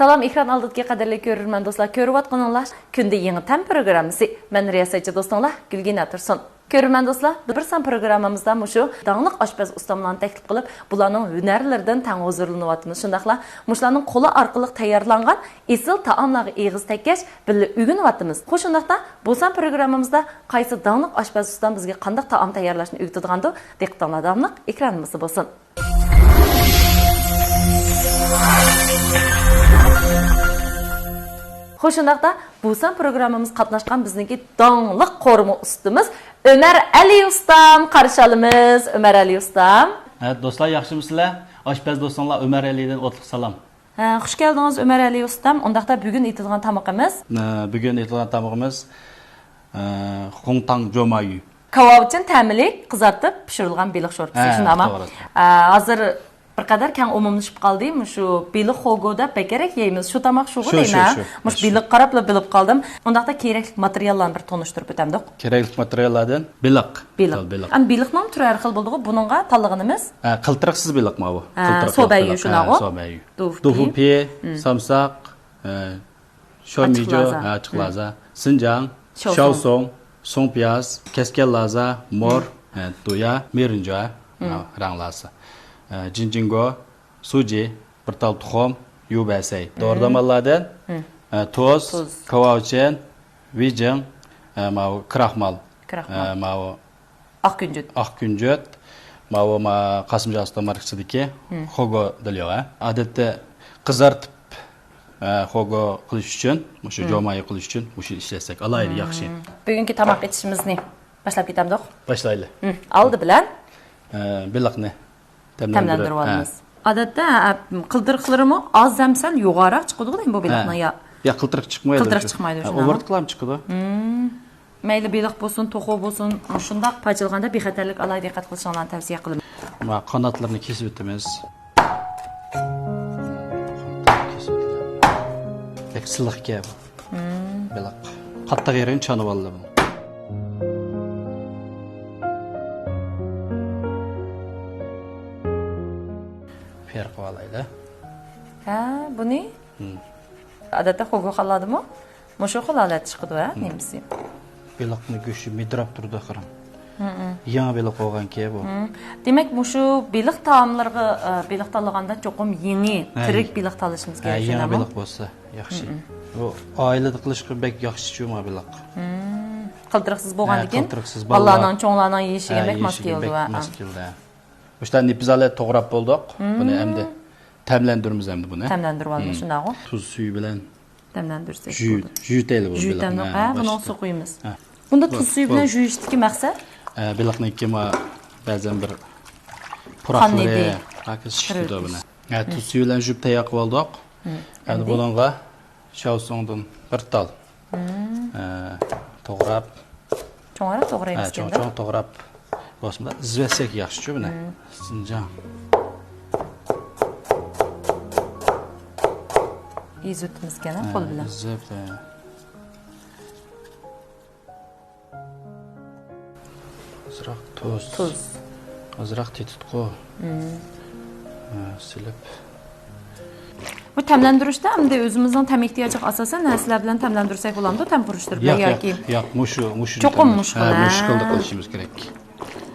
Salam ekran aldidagi qadrli ko'rurman do'stlar, ko'rib atqaninglar kunda yangi tam programmasi. Men riyosatchi do'stinglar Gulgina Tursun. Ko'rurman do'stlar, bir san programmamizda mushu dаңлык oshpaz ustamlarni taklif qilib, bularning hunarlaridan tang huzurlanyapmiz. Shundaqla mushlarning qo'li orqali tayyorlangan esil taomlarga eg'iz tekkash birga o'rganyapmiz. Qo'shundaqda bu san programmamizda qaysi dаңлык oshpaz ustam bizga qanday taom tayyorlashni o'rgatgandi, diqqatinglar davomli ekranimizda bo'lsin. Xo'shundaqda bu san programmamiz qatnashgan bizniki dаңлык qo'rma ustimiz Ömer Ali ustam qarshi olamiz. Ömer Ali ustam. Evet dostlar, yaxshimisizlar? Oshpaz do'stlar Ömer Ali'den o'tliq salom. Xush keldingiz Ömer Ali ustam. Undaqda bugun etilgan tamoqimiz. Bugun etilgan tamoqimiz Hongtang jomayu. Kebab uchun ta'mlik qizartib pishirilgan beliq sho'rpasi. Shundami? Hozir bir qadar keng umumlashib qoldim. Shu beliq xogoda bekerek yeymiz. Shu tamoq shu deyman. Mush beliq qarab bilib qoldim. Undaqda kerakli materiallarni bir tonishtirib o'tamdik. Kerakli materiallardan beliq. Am beliqning turi har xil bo'ldi. Buningga tanlaganimiz qiltiriqsiz beliqmi bu? Sobayu shunaqa. Sobayu. Tofu pi, samsaq, shomijo, chiqlaza, sinjang, shaosong, songpiyaz, keskellaza, mor, tuya, merinja, ranglasi. Jinjingo, suji, bir tal tuxum, yubasay. Doğramalardan toz, kavavchen, vijing, kraxmal. Aqkunjut, Qasımca usta markasidagi xogo diliyor. Odatda qizartib xogo qilish uchun, shu jomayi qilish uchun shu ishlasak alayli yaxshi. Bugungi tamoq etishimizni boshlab ketamdik. Boshlaylik. Oldi bilan beliqni tamlantirib olamiz. Odatda qildirqlarimi oz zamsal yuqoriroq chiqadi bu beliqni ya. Ya qiltiriq chiqmaydi. Qiltiriq chiqmaydi shuna. Overtqlam chiqadi. Mayli beliq bo'lsin, to'xu bo'lsin, shundaq pachilganda bexatarlik alayda diqqat qilishinglarni tavsiya qilaman. Qanotlarini kesib o'tamiz. Silliqga bu. Beliq. Qattiq yerini chanib oldi bu. Farq olaydi. Buni odatda xo'go qiladimi? Mushu qilalat chiqadi-a, nemisi? Beliqni go'shi midrab turdi xirim. Yangi beliq bo'lgan-ki bu. Demak, mushu beliq taomlarga beliq tanlaganda cho'qim yangi, tirik beliq tanlashimiz kerak. Yangi beliq bo'lsa yaxshi. Bu oilada qilishga bek yaxshi cho'ma beliq. Qiltiriqsiz bo'lgandan keyin bolalarning, cho'nglarning yeyishiga bek mos keldi. O'shdan nipizali to'g'rab bo'ldik. Buni endi tamlandiramiz endi buni. Tamlandirib olamiz shundaqmi? Tuz suvi bilan tamlandirsak bo'ladi. Juytayli bu beliqni. Buni suv qo'yamiz. Bunda tuz suvi bilan yuyishdiki maqsad? Beliqniki ba'zan bir puraqlari shishdi buni. Tuz suvi bilan yuvib tayyor qilib oldik. Endi buningga shaosongdan bir tal to'g'rab, cho'ngroq to'g'raymiz endi. Cho'ng to'g'rab bosmada izvatsak yaxshi-ku buni. Sinjang. Izutimiz kerak qo'l bilan. Izib. Azroq tuz. Azroq tetitqo. Silib. Bu tamlantirishda hamda o'zimizning tam ehtiyojiga asosan narsalar bilan tamlantirsak bo'ladimi? Tam qurishtirib yoki? Yo'q, mushu. Cho'qim mushkul. Mushkulda qilishimiz kerak.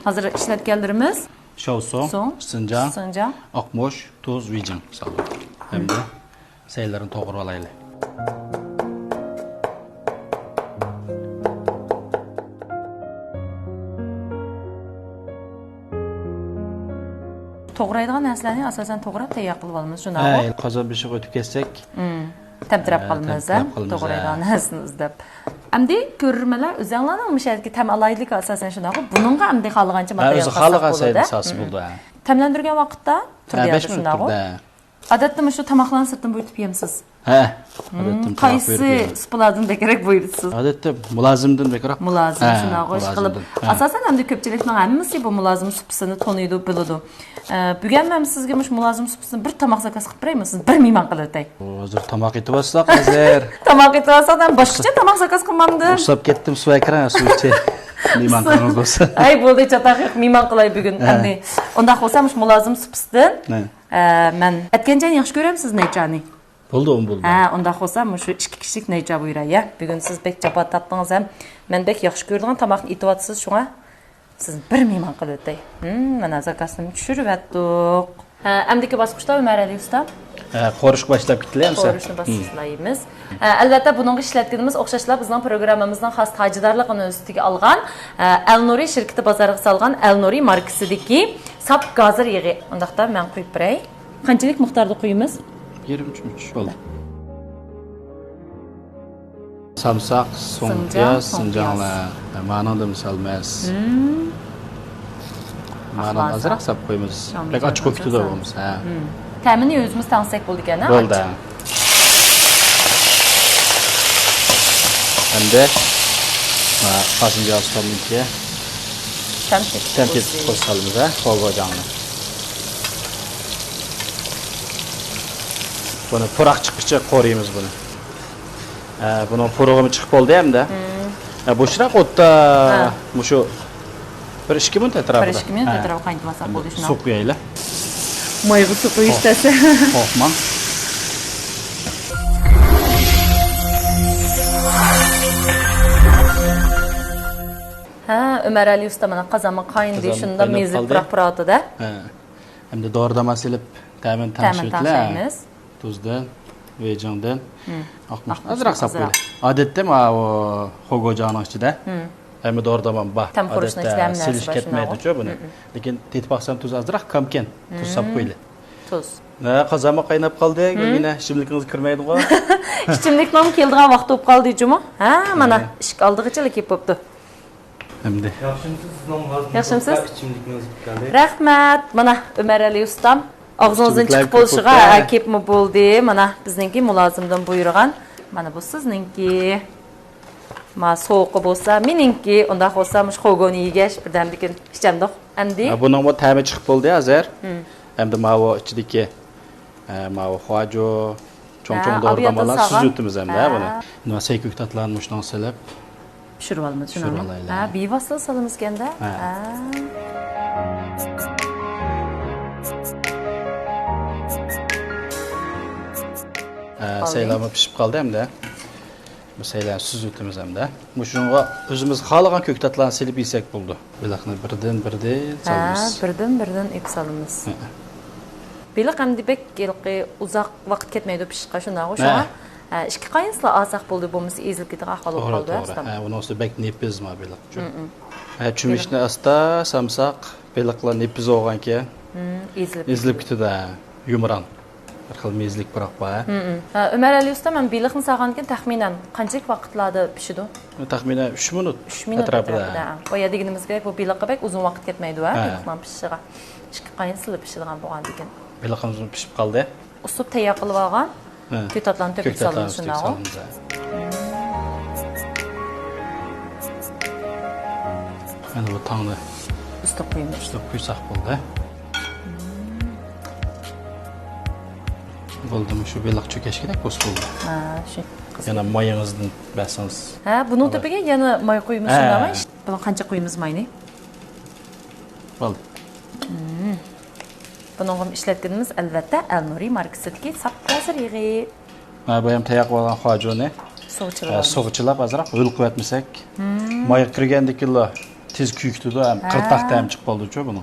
Hozir ishlatganlarimiz shaosong, sinjang, oqmosh, tuz, vijing solib. Hamda saylarni to'g'rab olaylik. To'g'raydigan narsalarni asosan to'g'rab tayyor qilib olamiz, shundaqmi? Qozon beshiq o'tib ketsak, tamtirab qolamiz, to'g'raydigan narsani izlab. Amdi ko'rmalar o'zinglarning mushadagi tam alaylik asosan shundaqmi? Buningga amdi xohlagancha material asosiy bo'ldi. Tamlantirgan vaqtda turadi shundaqmi? Odatda shu tomoqlarni sirtdan bo'yitib yemsiz. Odatda qaysi spaladan bekerak bo'yitasiz? Odatda mulozimdan bekerak. Mulozim shunaqa ish qilib. Asosan hamda ko'pchilikning hammasi bu mulozim supisini taniydi, biladi. Bugun men sizga mulozim supisini bir tomoq zakaz qilib beraymi? Siz bir miyman qilarday. Hozir tomoq etib olsak, hozir. Tomoq etib olsam boshqacha tomoq zakaz qilmamdi. Usab ketdim, suv akran, suv ichi. Miyman qilamiz bo'lsa. Ay bo'ldi, chataq miyman qilay bugun. Endi unda bo'lsa mulozim supisidan men aytgancha yaxshi ko'ramsiz nechani? Bo'ldi. Ha, unda olsa, shu 2 kishilik necha buyura, ya. Bugun siz bek japat tatdingiz ham. Men bek yaxshi ko'rdigan tomoqni aytyapsiz, shunga siz bir mehmon qilib o'tay. Mana zakasini tushirib atdik. Ha, amdiki bosqichda Umar Ali usta Qo'rish boshlab ketdilar, qo'rishni boshlaymiz. Albatta, buning ishlatganimiz o'xshashlar bizning programmamizning xos tajidorligini o'ziga olgan Elnuri shirkati bozoriga solgan Elnuri markasidagi sap gazir yig'i. Undaqda men qo'yib beray. Qanchalik miqdorda qo'yamiz? 23 bo'ldi. Samsaq, so'ngpiyaz, sinjanlar. Ma'noda misol emas. Ma'noda azroq sap qo'yamiz. Bek ochiq ko'kda bo'lamiz, ha. Ta'mini o'zimiz tansak bo'ldi ekan-a? Bo'ldi. Hamda Qosimjon ustamnikiga tamkit qo'shamiz, ha, qo'g'ojonni. Buni puroq chiqishi qoraymiz buni. Buni purog'imi chiqib bo'ldi hamda. Bo'shroq o'tda shu 1-2 minut atrofida. 1-2 minut atrofida qaynatmasa bo'ldi shuni. Suv quyaylik. Moyga suv qo'yishtasi. Xo'pman. Ha, Umar Ali usta mana qazonma qayindi shunda mezib pura-puratida. Ha. Hamda doridan silib ta'min tanishiblar. Tuzdan, vejongdan, oqmoq azroq sap qo'ydi. Odatda o xo'gojoning ichida hamda doridan bor. Odatda silish ketmaydi-ku buni. Lekin tetib baqsam tuz azroq kamken. Tuz sap qo'ydi. Tuz. Qazonma qaynab qoldi, yana ichimligingiz kirmaydi-ku. Ichimlikning keldigan vaqt bo'lib qoldi-jumi? Ha, mana ishq oldig'ichalik kelib bo'pti. Hamda. Yaxshimisiz? Rahmat. Mana Umar Ali ustam og'zingizdan chiqib qolishiga kelibmi bo'ldi. Mana bizningki mulozimdan buyurgan. Mana bu sizningki. Ma so'qi bo'lsa, meningki, unda bo'lsa, mush xogoni yegash birdamdikin ichamdoq. Endi buning bu ta'mi chiqib bo'ldi hozir. Endi mavo ichidagi mavo xojo, cho'ng-cho'ng doridan suzutimiz hamda buni. Nima sayko'k tatlarni mushdan silib pishirib olamiz shuni. Ha, bevosita solamiz ekanda. Saylama pishib qoldi hamda. Bu saylan suzutimiz hamda. Bu shunga o'zimiz xohlagan ko'ktatlarni silib yesak bo'ldi. Biloqni birdan solamiz. Ha, birdan ep solamiz. Biloq ham debek uzoq vaqt ketmaydi pishishga shunday o'sha. Ikki qayinslar olsak bo'ldi, bo'lmasa ezilib ketgan ahvol bo'lib qoldi. Ha, uni usti bek nepizma biloq uchun. Chumishni asta samsaq biloqlar nepiz olgan keyin ezilib ketadi, yumran. Bir xil mezlik biroq bor. Umar Ali usta, men biloqni solgandan keyin taxminan qanchalik vaqtlarda pishidi? Taxminan 3 minut. 3 minut atrofida. Boya deganimizga bu biloqqa bek uzun vaqt ketmaydi-ku, biloqning pishishiga. Ikki qayin silib pishirgan bo'lgan ekan. Biloqimiz pishib qoldi. Usub tayyor qilib olgan. Ko'ktatlarni to'kib solamiz shunday. Mana bu tongni usta qo'yamiz. Usta qo'ysak bo'ldi. Bo'ldimi shu biloq cho'kash kerak bo'ldi. Ha, shu. Yana moyingizdan basangiz. Ha, buning tabiga yana moy qo'yamiz shundaymi? Buni qancha qo'yamiz moyni? Bo'ldi. Bunun ishlatganimiz albatta Elnuri markasidagi sapgazir yig'i. Mana bu ham tayyor bo'lgan xojoni sog'chilab azroq o'l qo'yatmasak, moy kirgandikilla tez kuyikdi-da, ham qirtaqda ham chiqib qoldi-ku buni.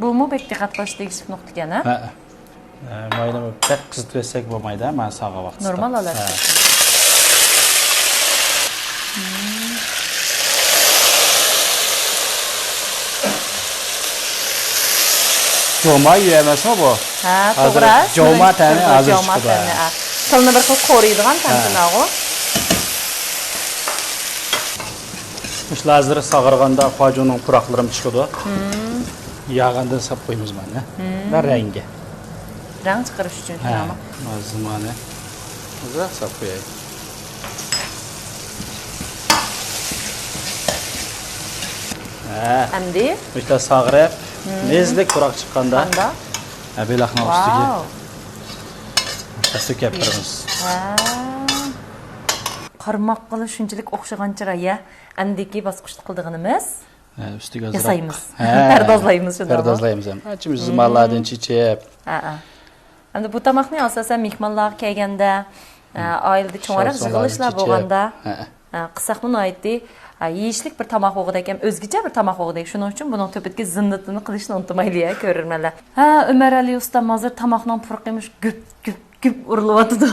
Bu mu bek diqqat qilish tegishli nuqta ekan-a? Ha. Moyni bek qizitsak bo'lmaydi, men sog'a vaqtida. Normal olasiz. Joma emasmi bu? Ha, to'g'ri. Joma tani hozir chiqdi. Tilni bir xil qoriydigan tantanago. Ishlar hozir sag'irganda xojoning puroqlarim chiqdi. Yog'andan sap qo'yamiz mana. Va rangi. Rang chiqarish uchun shunami? Mazmuni. Uzoq sap qo'yaylik. Endi bitta sag'irib, mezlik puroq chiqqanda biloqni ustiga tasib keltiramiz. Qarmoq qilish shunchalik o'xshagancha-ya, endiki bosqichda qildiganimiz ustiga yasaymiz. Pardozlaymiz shunday. Pardozlaymiz ham. Achimiz zimlardan chichib. Endi bu tamoqni asosan mehmonlarga kelganda, oilada cho'ngroq yig'ilishlar bo'lganda, qisaqmi aytdi, yeyishlik bir tamoq o'g'idek, o'zgacha bir tamoq o'g'idek. Shuning uchun buning to'pitga zinnatini qilishni unutmaylik, ko'rurmanlar. Umar Ali ustam hozir tamoqning purqimish güp urilyotdi.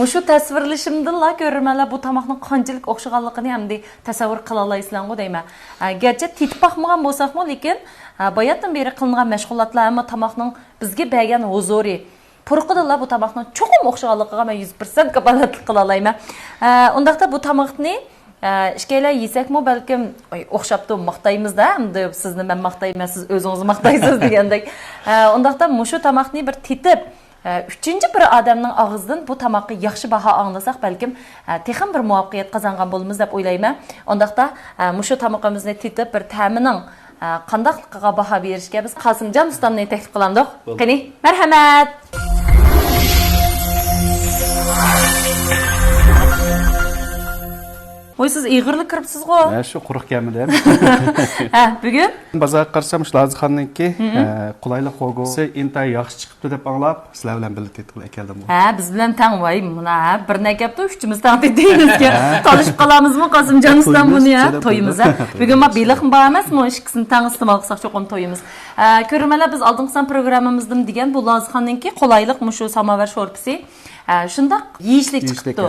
Mushu tasvirlashimdilla ko'rurmanlar bu tamoqning qanchalik o'xshaganligini hamda tasavvur qila olasizlarmi deyman. Garchi tetib baxmagan bo'lsaqmi, lekin bayatdan beri qilingan mashg'ulotlar hamma tamoqning bizga bergan huzuri purqidilla bu tamoqning cho'qim o'xshaganligiga men 100% kafolatlik qila olaman. Undaqda bu tamoqni ishkaylar yesakmi balkim o'xshabdi maqtaymizda, hamda sizni men maqtayman, siz o'zingizni maqtaysiz degandek. Undaqda mushu tamoqni bir tetib üçüncü bir adamның ağızdan bu tamoqqa yaxshi baho anglasak balkim texim bir muvaffaqiyat qozongan bo'lamiz deb o'ylayman. Ondaqda mushu tamoqimizni tetib bir ta'mining qandaqligiga baho berishga biz Qosimjon ustamni taklif qilamdik. Qani, marhamat. Oy siz iğirli kiribsiz-ku. Shu quruq kamida. Bugun Bozorga qarsam Lazixonniki qulaylik xo'gosi intay yaxshi chiqibdi deb anglab, sizlar bilan birga tetib ekeldim. Biz bilan tang voy, mana bir nakapda uchimiz tang tetingizga talishib qolamizmi Qosimjon ustam buni ya to'yimiz. Bugun ma beliqmi bor emasmi? Ikkisini tang iste'mol qilsak cho'qim to'yimiz. Ko'rmalar biz oldingisan programmamizdan degan bu Lazixonniki qulaylik mushu samovar sho'rpisi. Shundaq yeyishlik chiqibdi.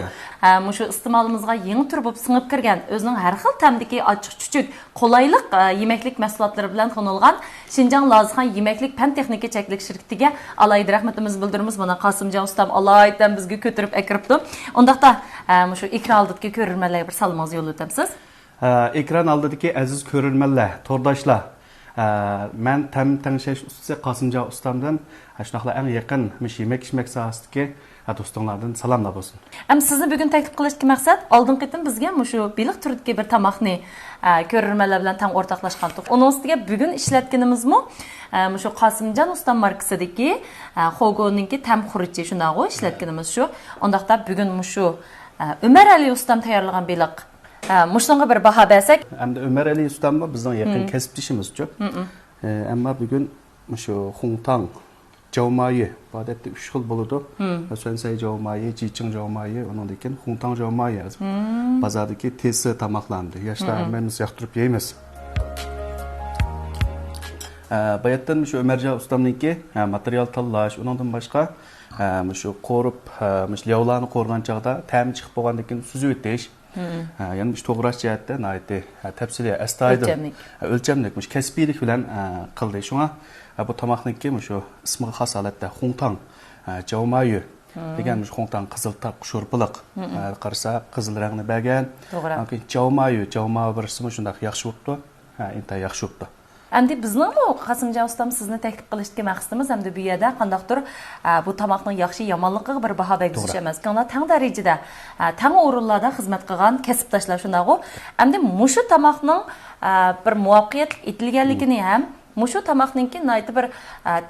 Mushu iste'molimizga yangi tur bo'lib singib kirgan, o'zining har xil ta'mdagi ochiq-chuchuk, qulaylik yemeklik mahsulotlari bilan qonilgan Şinjan Lazixon yemeklik fan texnika cheklik shirkatiga alayda rahmatimizni bildiramiz. Mana Qosimjon ustam alaydan bizga ko'tarib akiribdi. Undaqda mushu ekran oldidagi ko'rurmanlarga bir salomingizni yo'llatamsiz. Ekran oldidagi aziz ko'rurmanlar, to'rdoshlar. Men tanishish ustasi Qosimjon ustamdan shunaqla eng yaqin yemek sohasidagi do'stlardan salomlar bo'lsin. Sizni bugun taklif qilishga maqsad oldin qitim bizga mushu beliq turidagi bir tamoqni ko'rurmanlar bilan tang o'rtoqlashgandik. Uning ustiga bugun ishlatganimizmi mushu Qosimjon ustam markasidagi Xogoninki tam xuruchi shunaqo ishlatganimiz shu. Undaqda bugun mushu Umar Ali ustam tayyorlagan beliq mushunga bir baho bersak, hamda Umar Ali ustammi bizning yaqin kasbdishimiz-ku. Ammo bugun mushu Xungtang Jaumayı, odatda 3 xil bo'ladi. Sonsay Jaumayı, Jiching Jaumayı, undan keyin Xungtang Jaumayı. Bozordagi tezi tamoqlandi. Yoshlarimiz yoqtirib yeymiz. Bayatdan shu Umarjon ustamniki material tanlash, undan boshqa shu qo'rib, shu lavlarni qo'rgan chaqda ta'mi chiqib bo'lgandan keyin suzib o'tish. Yani shu to'g'rash jihatda naydi tafsiliy astoydil o'lchamlik, kasbiylik bilan qildi. Shunga bu tamoqniki shu ismiga xos holatda Xungtang Jaumayı degan Xungtang qizil taq sho'rpiliq qarasa qizil rangni bergan. Lekin Jaumayı birisi shunday yaxshi bo'libdi. Inta yaxshi bo'libdi. Endi bizning Qosimjon ustam sizni taklif qilishga maqsadimiz hamda bu yerda qandaqdir bu tamoqning yaxshi yomonligiga bir baho bergish emas. Kanlar tang darajada, tang o'rinlarda xizmat qilgan kasbdoshlar shunaqo. Endi mushu tamoqning bir muvaffaqiyat etilganligini ham mushu tamoqninki naytı bir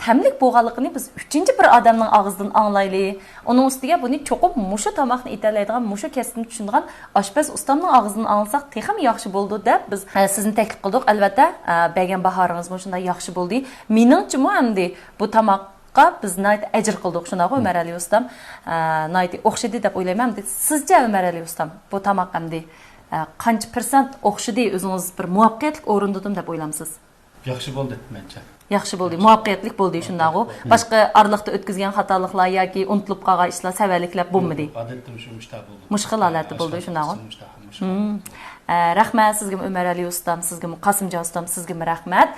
tamlik bo'lganligini biz 3-chi bir odamning og'zidan anglaylik. Uning ustiga buni cho'qib mushu tamoqni etalaydigan, mushu kasbni tushungan oshpaz ustamning og'zidan anglasak texim yaxshi bo'ldi deb biz sizni taklif qildik. Albatta, bergan bahoringiz shunday yaxshi bo'ldi. Meningcha endi bu tamoqqa biz nayt ajr qildik shunaqo Umar Ali ustam. Nayt o'xshadi deb o'ylayman. Sizcha Umar Ali ustam bu tamoq endi qancha % o'xshadi o'zingiz bir muvaffaqiyatli o'rindidim deb o'ylamsiz? Yaxshi bo'ldi mencha. Yaxshi bo'ldi, muvaffaqiyatli bo'ldi shundaqo. Boshqa arliqda o'tkazgan xatoliklar yoki unutilib qolgan ishlar savalliklar bo'lmadi. Odatda shu mushta bo'ldi. Mushkil holatda bo'ldi shundaqo. Rahmat sizga Umar Ali ustam, sizga Qosimjon ustam, sizga rahmat.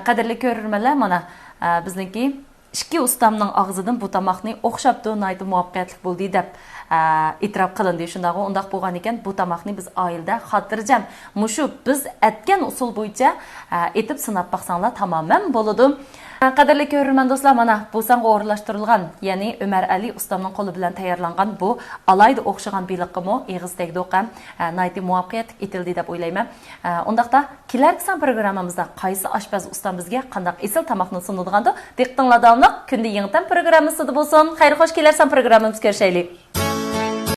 Qadrli ko'rurmanlar, mana bizniki ikki ustamning og'zidan bu tamoqni o'xshabdi, naydi muvaffaqiyatli bo'ldi deb e'tirof qilindi shundaqo. Undaq bo'lgan ekan bu tamoqni biz oilada xotirjam mushu biz aytgan usul bo'yicha etib sinab baqsanglar tamoman bo'ladi. Qadrli ko'rurman do'stlar, mana bu sanga o'rinlashtirilgan, ya'ni Umar Ali ustamning qo'li bilan tayyorlangan bu alayda o'xshagan beliqmi eg'izdagi ham naydi muvaffaqiyat etildi deb o'ylayman. Undaqda kelarki programmamizda qaysi oshpaz ustam bizga qanday esil tamoqni sunadigandir. Diqqatinglar davomli kunda yangi tam programmasi bo'lsin. Xayr xo'sh kelarsan programmamizga ko'rishaylik.